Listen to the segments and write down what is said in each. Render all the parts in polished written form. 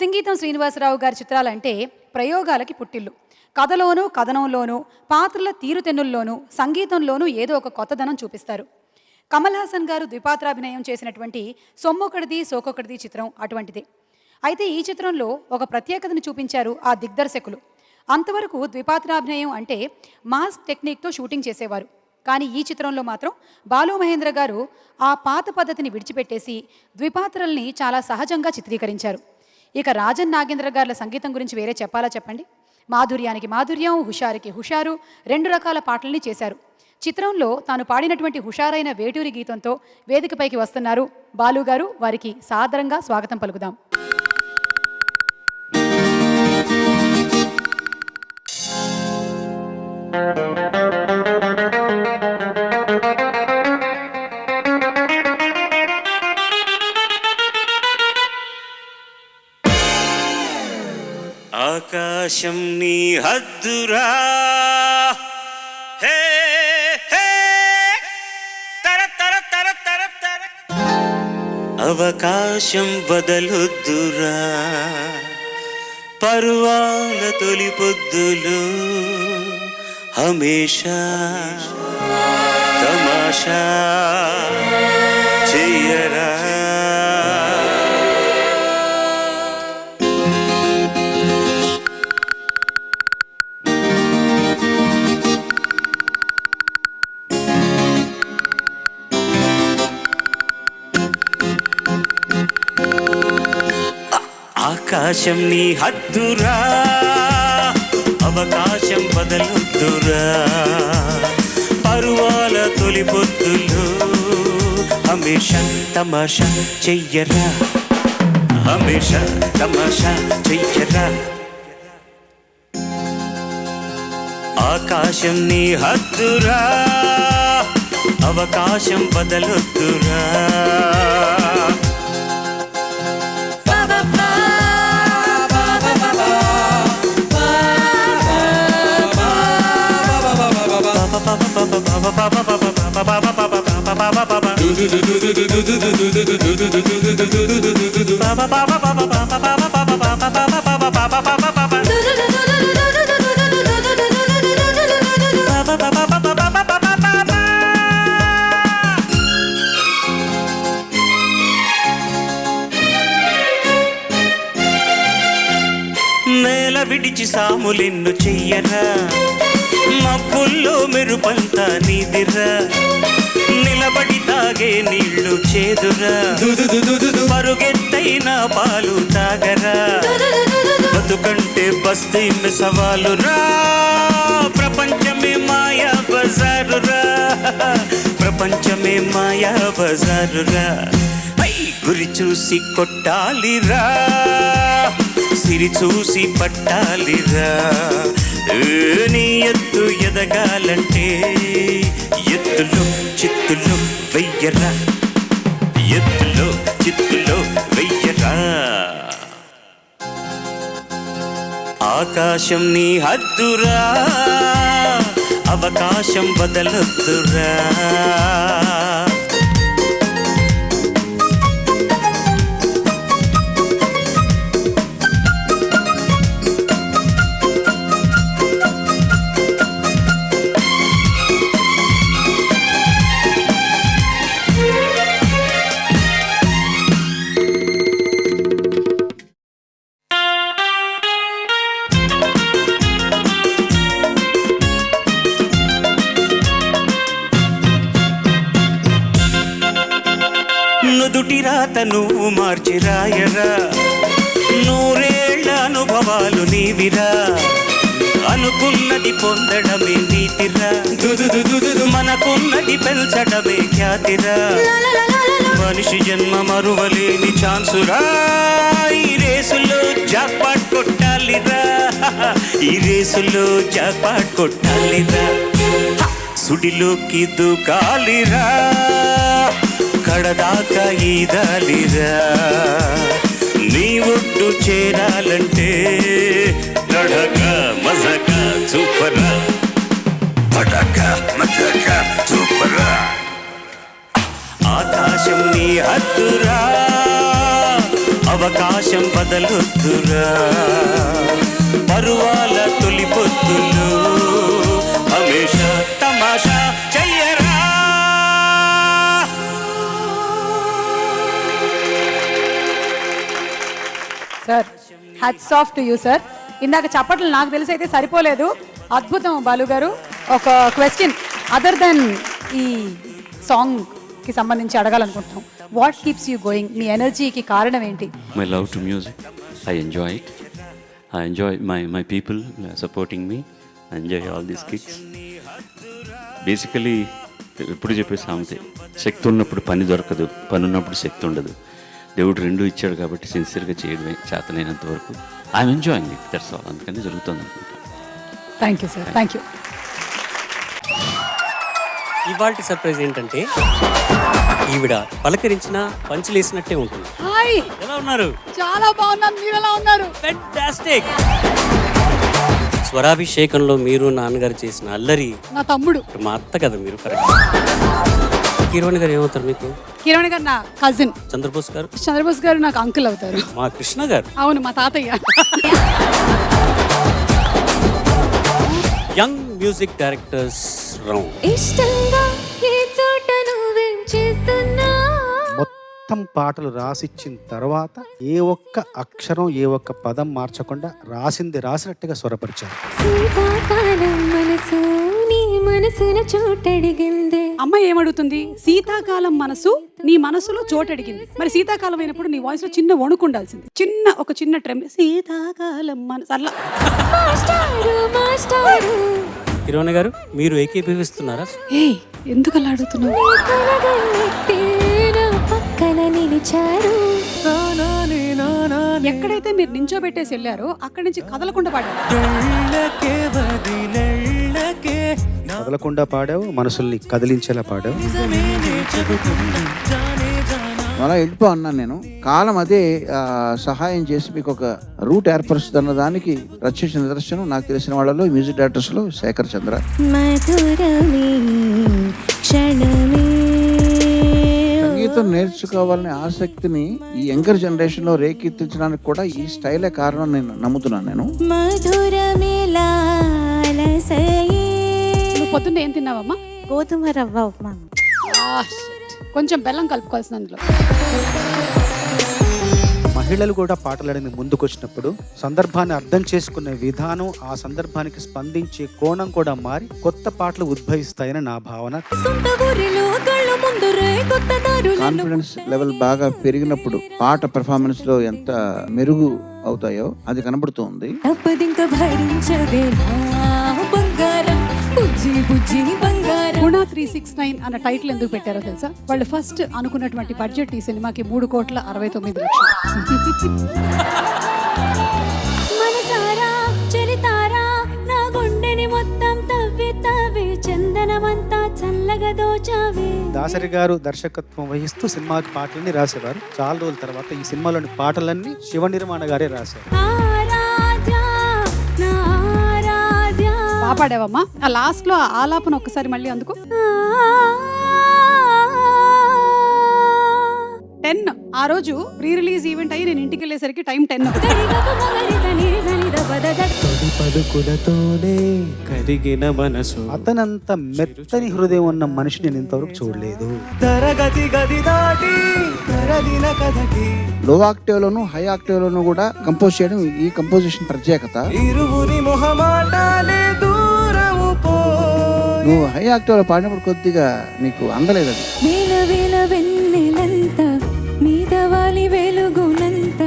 సింగీతం శ్రీనివాసరావు గారి చిత్రాలంటే ప్రయోగాలకి పుట్టిల్లు. కథలోనూ కథనంలోనూ పాత్రల తీరుతెన్నుల్లోనూ సంగీతంలోనూ ఏదో ఒక కొత్తదనం చూపిస్తారు. కమల్ హాసన్ గారు ద్విపాత్రాభినయం చేసినటువంటి సొమ్మొకటిది సోకొకటిది చిత్రం అటువంటిదే. అయితే ఈ చిత్రంలో ఒక ప్రత్యేకతను చూపించారు ఆ దిగ్దర్శకులు. అంతవరకు ద్విపాత్రాభినయం అంటే మాస్ టెక్నిక్తో షూటింగ్ చేసేవారు. కానీ ఈ చిత్రంలో మాత్రం బాలు మహేంద్ర గారు ఆ పాత పద్ధతిని విడిచిపెట్టేసి ద్విపాత్రల్ని చాలా సహజంగా చిత్రీకరించారు. ఇక రాజన్ నాగేంద్ర గారుల సంగీతం గురించి వేరే చెప్పాలా చెప్పండి. మాధుర్యానికి మాధుర్యం, హుషారుకి హుషారు, 2 రకాల పాటల్ని చేశారు. చిత్రంలో తాను పాడినటువంటి హుషారైన వేటూరి గీతంతో వేదికపైకి వస్తున్నారు బాలు గారు. వారికి సాదరంగా స్వాగతం పలుకుదాం. ఆకాశం నీ హద్దురా, హే హే తర తర తర తర తర, అవకాశం వదలొద్దురా, పరువాల తొలి పొద్దులు హమేషా తమాషా చెయ్యరా. ఆకాశం నీ హద్దురా, అవకాశం బదలొద్దురా, పరువాల తొలి పొద్దులు హమేషా తమాషా చెయ్యరా, హమేషా తమాషా చెయ్యరా. ఆకాశం నీ హద్దురా, అవకాశం బదలొద్దురా. నేల విడిచి సాములెన్ను చెయ్యరా, మబ్బుల్లో మెరుపంతా నీదిరా, నిలబడి తాగే నీళ్లు చేదురా, పరుగెత్తైన పాలు తాగరా, బతుకంటే బస్తీ సవాలురా, ప్రపంచమే మాయా బజారురా, ప్రపంచమే మాయా బజారురా. గురి చూసి కొట్టాలిరా, సిరి చూసి పట్టాలిరా, నీ ఎత్తు ఎదగాలంటే ఎత్తులో చిత్తులో వెయ్యరా, ఎత్తులో చిత్తులో వెయ్యరా. ఆకాశం నీ హద్దురా, అవకాశం బదలొద్దురా. నుదుటి రాత నువ్వు మార్చి రాయరా, 100 ఏళ్ల అనుభవాలు నీవిరా, అనుకున్నది పొందడమే నీతిరా, మనకున్నది పెంచడమే ఖ్యాతిరా, మనిషి జన్మ మరువలేని ఛాన్సురా, ఈ రేసులో జాక్పాట్ కొట్టాలిరా, ఈ రేసులో జాక్పాట్ కొట్టాలిరా, సుడిలోకి దూకాలిరా, కడదాకా ఈదాలిరా, నీ ఒడ్డు చేరాలంటే నడక మజక చూపరా, పడక మజక చూపరా. ఆకాశం నీ హద్దురా, అవకాశం బదలొద్దురా పరువాల తొలి పొద్దులు హమేషా తమాషా చెయ్యరా. Sir hats off to you sir. ఇందాక చప్పట్లు నాకు తెలిసి అయితే సరిపోలేదు. అద్భుతం బాలు గారు. ఒక క్వశ్చన్ అదర్ దెన్ ఈ సాంగ్కి సంబంధించి అడగాలనుకుంటున్నాం. What keeps you going? మీ ఎనర్జీకి కారణం ఏంటి? My love to music. I enjoy it. I enjoy my people supporting me. I enjoy all these gigs. Basically, ఎప్పుడు చెప్పే సామెతే, శక్తి ఉన్నప్పుడు పని దొరకదు, పని ఉన్నప్పుడు శక్తి ఉండదు. దేవుడు రెండు ఇచ్చాడు కాబట్టి సిన్సియర్గా చేయడమే చేతనైనంత వరకు. I'm enjoying it, that's all. అందుకని జరుగుతుంది అనుకుంటా. Thank you sir, thank you. ఇవాల్టి సర్ప్రైజ్ ఏంటంటే ఈవిడ పలకరించిన పంచులేసినట్టే ఉంటుంది. హాయ్, ఎలా ఉన్నారు? చాలా బాగున్నాను. మీరు ఎలా ఉన్నారు? ఫెంటాస్టిక్. స్వరాభిషేకంలో మీరు నాన్నగారు చేసిన అల్లరి నా తమ్ముడు. మా అత్త కదా మీరు. కరెక్ట్. కిరణ్ గారు ఏమవుతారు మీకు? కిరణ్ గారు నా కజిన్. చంద్రబోస్ గారు? చంద్రబోస్ గారు నాకు అంకుల్ అవుతారు. మా కృష్ణ గారు? అవును, మా తాతయ్య. Young music directors round. ఇష్టంగా ఈ చోట నువ్వేం చేస్తున్నా? మొత్తం పాటలు రాసిచ్చిన తర్వాత ఏ ఒక్క అక్షరం ఏ ఒక్క పదం మార్చకుండా రాసింది రాసినట్టుగా స్వరపరిచారు. శీతాకాలం మనసు నీ మనసున చోటడిగిందే. అమ్మాయి ఏమడుగుతుంది? శీతాకాలం మనసు నీ మనసులో చోటడిగింది. మరి శీతాకాలం అయినప్పుడు నీ వాయిస్ లో చిన్న వణుకు ఉండాల్సింది. ఒక చిన్న ట్రెమ్. శీతాకాలం మనసు అలా. మాస్టారు మాస్టారు కిరణ్ గారు మీరు ఏకీభవిస్తున్నారా? ఏయ్, ఎందుకు అలా అడుగుతున్నావు? నీ కలగన్నట్టే నా పక్కన నిలిచారు. ఎక్కడైతే మీరు నించోబెట్టేసి వెళ్ళారో అక్కడి నుంచి కదలకుండా పాడారు. కదలకుండా పాడావు, మనసుల్ని కదిలించేలా పాడావు. అలా వెళ్ళిపో అన్నాను నేను. కాలం అదే సహాయం చేసి మీకు ఒక రూట్ ఏర్పరుస్తుంది దానికి ప్రత్యక్ష నిదర్శనం నాకు తెలిసిన వాళ్ళలో మ్యూజిక్ డైరెక్టర్స్లో శేఖర్ చంద్ర. మధురమే క్షణమే. సంగీతం నేర్చుకోవాలనే ఆసక్తిని ఈ యంగర్ జనరేషన్లో రేకెత్తించడానికి కూడా ఈ స్టైలే కారణం నేను నమ్ముతున్నాను. నేను మధురమే లాలసయే. నువ్వు పొద్దున్న ఏం తిన్నావమ్మా? గోధుమ రవ్వ ఉప్మా. కొంచెం బెల్లం కలుపుకోవాల్సిన అందులో. మహిళలు కూడా పాటలాడని ముందుకొచ్చినప్పుడు సందర్భాన్ని అర్థం చేసుకునే విధానం, ఆ సందర్భానికి స్పందించే కోణం కూడా మారి కొత్త పాటలు ఉద్భవిస్తాయని నా భావన. కాన్ఫిడెన్స్ లెవెల్ బాగా పెరిగినప్పుడు పాట పెర్ఫార్మెన్స్ లో ఎంత మెరుగు అవుతాయో అది కనబడుతుంది. గుణ 369 అన్న టైటిల్ ఎందుకు పెట్టారో తెలుసా? వాళ్ళు ఫస్ట్ అనుకున్నటువంటి బడ్జెట్ ఈ సినిమాకి 3,69,00,000. మనసారా చలితారా నా గుండెని మొత్తం తవ్వి తవ్వి చందనమంతా చల్లగా దోచావే. దాసరి గారు దర్శకత్వం వహిస్తూ సినిమాకి పాటలన్నీ రాసేవారు. చాలా రోజుల తర్వాత ఈ సినిమాలోని పాటలన్నీ శివ నిర్మాణ గారే రాశారు. ఆరాధ్య నా ఆరాధ్య. బాగా పాడావమ్మా. ఆ లాస్ట్ లో ఆ ఆలాపన ఒక్కసారి మళ్ళీ అందుకు. 10 ఆ రోజు ప్రీ రిలీజ్ ఈవెంట్ అయ్యి నేను ఇంటికి వెళ్ళేసరికి టైం 10. పలుకులతోనే కరిగిన మనసు. అతనంత మెత్తని హృదయం ఉన్న మనిషి నేను ఇంతవరకు చూడలేదు. తరగతి గది దాటి తరలిన కథకి లో ఆక్టేవ్ లోను హై ఆక్టేవ్ లోను కూడా కంపోజ్ చేయడం ఈ కంపోజిషన్ ప్రత్యేకత. ఇరువురి మొహమాటాలే దూరము పో. నువ్వు హై ఆక్టేవ్ లో పాడినప్పుడు కొద్దిగా నీకు అందలేదు అది. వేల వేల వెన్నెలంత మీద వాలి వెలుగునంత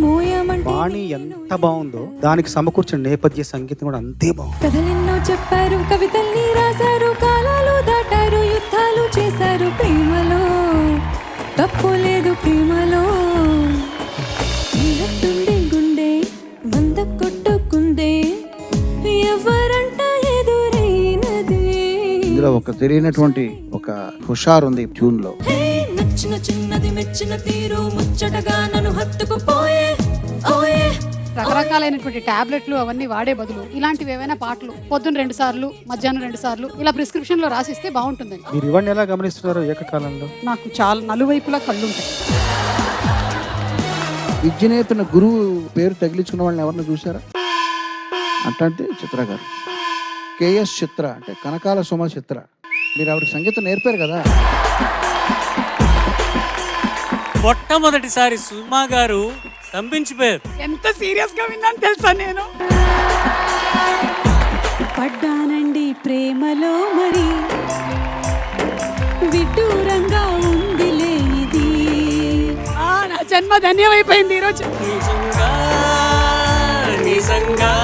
మోయమంటే వాణి ఎంత బాగుందో దానికి సమకూర్చిన నేపథ్య సంగీతం కూడా అంతే బాగుంది. కథలెన్నో చెప్పారు, కవితల్ని రాశారు, కాలాలు దాటారు, యుద్ధాలు చేశారు. ప్రేమలో తప్పు లేదు, ప్రేమలో నీరట్టుండే గుండె వంద కొట్టుకుందే ఎవరంట ఎదురైనది. ఇందులో ఒక తెలియనటువంటి ఒక హుషారు ఉంది ట్యూన్ లో. హే, నచ్చిన చిన్నది మెచ్చిన తీరు ముచ్చటగా నన్ను హత్తుకుపోయే ఓయే. రకరకాలైనటువంటి టాబ్లెట్లు అవన్నీ వాడే బదులు ఇలాంటివి ఏవైనా పాటలు పొద్దున్న 2 సార్లు మధ్యాహ్నం 2 సార్లు ఇలా ప్రిస్క్రిప్షన్ లో రాసిస్తే బాగుంటుందండి. మీరు ఇవన్నీ ఎలా గమనిస్తున్నారు ఏకకాలంలో? నాకు చాలా నలువైపులా కళ్ళు ఉంటాయి. విద్య నేర్పిన గురువు పేరు తగిలించుకున్న వాళ్ళని ఎవరిని చూసారా? అంటే చిత్ర గారు. కేఎస్ చిత్ర అంటే కనకాల సుమ చిత్ర. మీరు ఆవిడకి సంగీతం నేర్పారు కదా. మొట్టమొదటిసారి సుమా గారు స్తంభించిపోయారు. ఎంత సీరియస్ గా విన్నాను తెలుసా నేను. పడ్డానండి ప్రేమలో మరి విడ్డూరంగా ఉందిలే ఇది. నా జన్మ ధన్యమైపోయింది ఈరోజు. నిజంగా